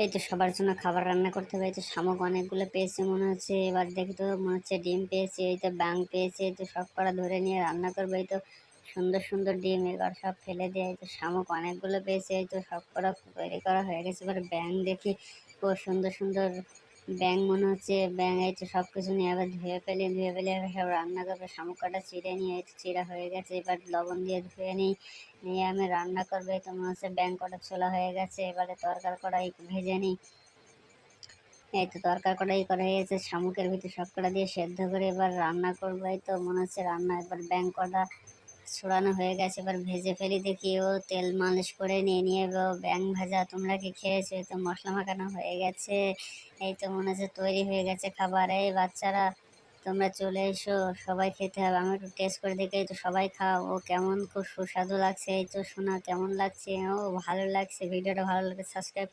এই তো সবার জন্য খাবার রান্না করতে হবে। এই তো শামুক অনেকগুলো পেয়েছে মনে হচ্ছে, এবার দেখি তো মনে হচ্ছে ডিম পেয়েছে, এই তো ব্যাঙ পেয়েছে। এই তো সব কটা ধরে নিয়ে রান্না করবো। এই তো সুন্দর সুন্দর ডিম এবার সব ফেলে দিয়ে, এই তো শামুক অনেকগুলো পেয়েছে, এই তো সব কটা তৈরি করা হয়ে গেছে। এবার ব্যাঙ দেখি, ও সুন্দর সুন্দর ব্যাঙ মনে হচ্ছে। ব্যাঙ এই তো সব কিছু নিয়ে আবার ধুয়ে ফেলে এবার সব রান্না করবে। শামুক কটা চিড়ে নিয়ে, এই তো চিড়া হয়ে গেছে, এবার লবণ দিয়ে ধুয়ে নিই, নিয়ে আমি রান্না করবে। তো মনে হচ্ছে ব্যাঙ কটা ছোলা হয়ে গেছে, এবারে তরকার কড়াই ভেজে নিই। এই তো তরকার কড়াই করা হয়ে গেছে, শামুকের ভিতরে সব কটা দিয়ে সেদ্ধ করে এবার রান্না করবো। এই তো মনে হচ্ছে রান্না, এবার ব্যাঙ কটা ছড়ানো হয়ে গেছে, এবার ভেজে ফেলি। দেখি ও তেল মালিশ করে নিয়ে ব্যাঙ ভাজা। তোমরা কি খেয়েছো? এই তো মশলা মাখানো হয়ে গেছে, এই তো মনে হচ্ছে তৈরি হয়ে গেছে খাবার। এই বাচ্চারা তোমরা চলে এসো, সবাই খেতে হবে। আমি একটু টেস্ট করে দেখি। এই তো সবাই খাও। ও কেমন, খুব সুস্বাদু লাগছে। এই তো শোনা কেমন লাগছে? ও ভালো লাগছে। ভিডিওটা ভালো লাগলে সাবস্ক্রাইব